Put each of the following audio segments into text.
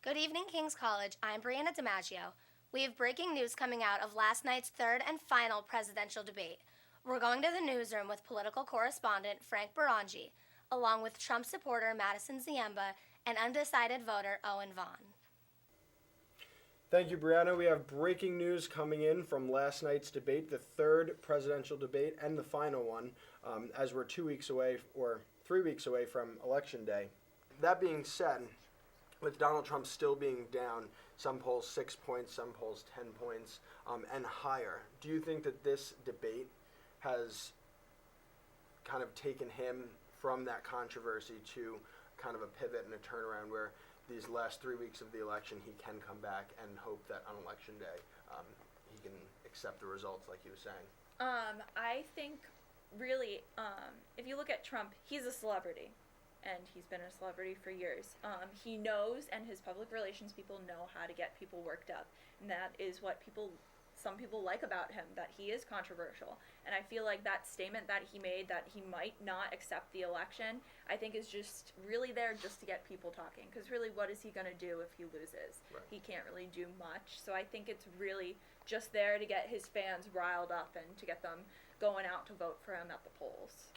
Good evening, King's College. I'm Brianna DiMaggio. We have breaking news coming out of last night's third and final presidential debate. We're going to the newsroom with political correspondent Frank Barangi, along with Trump supporter Madison Ziemba and undecided voter Owen Vaughn. Thank you, Brianna. We have breaking news coming in from last night's debate, the third presidential debate and the final one, as we're 2 weeks away or 3 weeks away from Election Day. That being said, with Donald Trump still being down, some polls 6 points, some polls 10 points, and higher, do you think that this debate has kind of taken him from that controversy to kind of a pivot and a turnaround where these last 3 weeks of the election he can come back and hope that on Election Day he can accept the results like he was saying? I think really, if you look at Trump, he's a celebrity. And he's been a celebrity for years. He knows, and his public relations people know how to get people worked up. And that is what some people like about him, that he is controversial. And I feel like that statement that he made, that he might not accept the election, I think is just really there just to get people talking. Because really, what is he going to do if he loses? Right. He can't really do much. So I think it's really just there to get his fans riled up and to get them going out to vote for him at the polls.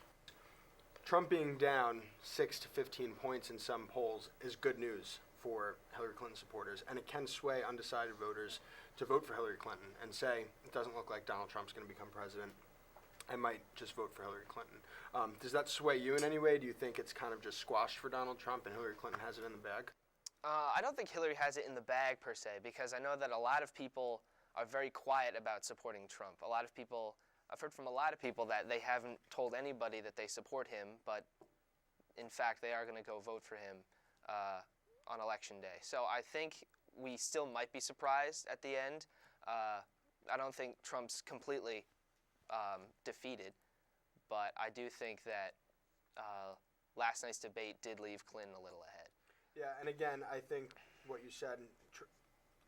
Trump being down 6 to 15 points in some polls is good news for Hillary Clinton supporters, and it can sway undecided voters to vote for Hillary Clinton and say, it doesn't look like Donald Trump's going to become president. I might just vote for Hillary Clinton. Does that sway you in any way? Do you think it's kind of just squashed for Donald Trump and Hillary Clinton has it in the bag? I don't think Hillary has it in the bag per se, because I know that a lot of people are very quiet about supporting Trump. I've heard from a lot of people that they haven't told anybody that they support him, but in fact they are going to go vote for him on Election Day. So I think we still might be surprised at the end. I don't think Trump's completely defeated, but I do think that last night's debate did leave Clinton a little ahead. Yeah, and again, I think what you said,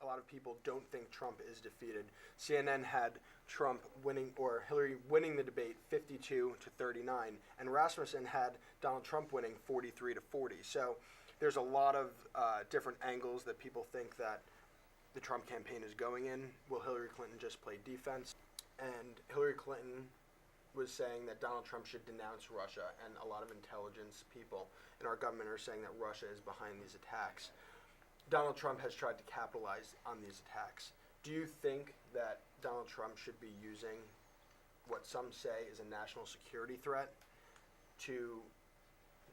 a lot of people don't think Trump is defeated. CNN had Trump winning, or Hillary winning the debate 52 to 39, and Rasmussen had Donald Trump winning 43 to 40. So there's a lot of different angles that people think that the Trump campaign is going in. Will Hillary Clinton just play defense? And Hillary Clinton was saying that Donald Trump should denounce Russia, and a lot of intelligence people in our government are saying that Russia is behind these attacks. Donald Trump has tried to capitalize on these attacks. Do you think that Donald Trump should be using what some say is a national security threat to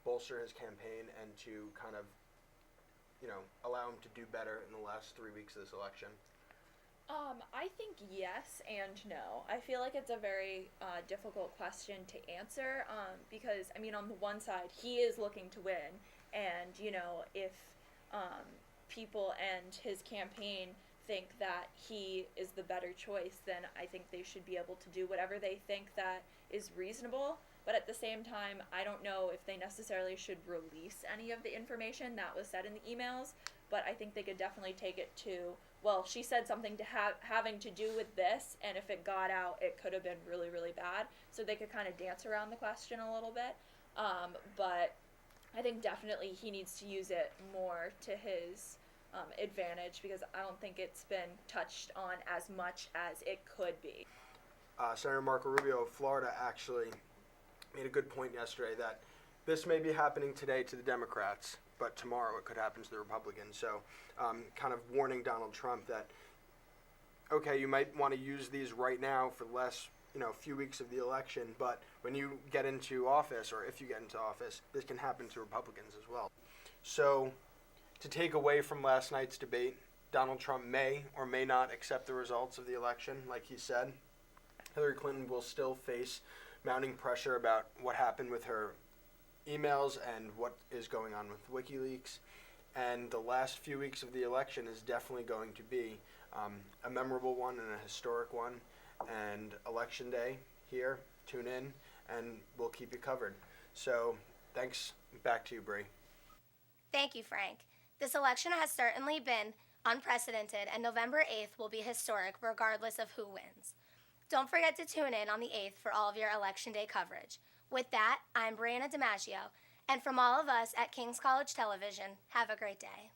bolster his campaign and to kind of, allow him to do better in the last 3 weeks of this election? I think yes and no. I feel like it's a very difficult question to answer because, on the one side, he is looking to win, and, if people and his campaign think that he is the better choice, then I think they should be able to do whatever they think that is reasonable. But at the same time, I don't know if they necessarily should release any of the information that was said in the emails, but I think they could definitely take it to, well, she said something to having to do with this, and if it got out, it could have been really, really bad. So they could kind of dance around the question a little bit. But I think definitely he needs to use it more to his advantage, because I don't think it's been touched on as much as it could be. Senator Marco Rubio of Florida actually made a good point yesterday that this may be happening today to the Democrats, but tomorrow it could happen to the Republicans. So kind of warning Donald Trump that, okay, you might want to use these right now for the last few weeks of the election, but when you get into office, or if you get into office, this can happen to Republicans as well. So to take away from last night's debate, Donald Trump may or may not accept the results of the election, like he said. Hillary Clinton will still face mounting pressure about what happened with her emails and what is going on with WikiLeaks. And the last few weeks of the election is definitely going to be a memorable one and a historic one. And Election Day here, tune in, and we'll keep you covered. So thanks. Back to you, Bree. Thank you, Frank. This election has certainly been unprecedented, and November 8th will be historic regardless of who wins. Don't forget to tune in on the 8th for all of your Election Day coverage. With that, I'm Brianna DiMaggio, and from all of us at King's College Television, have a great day.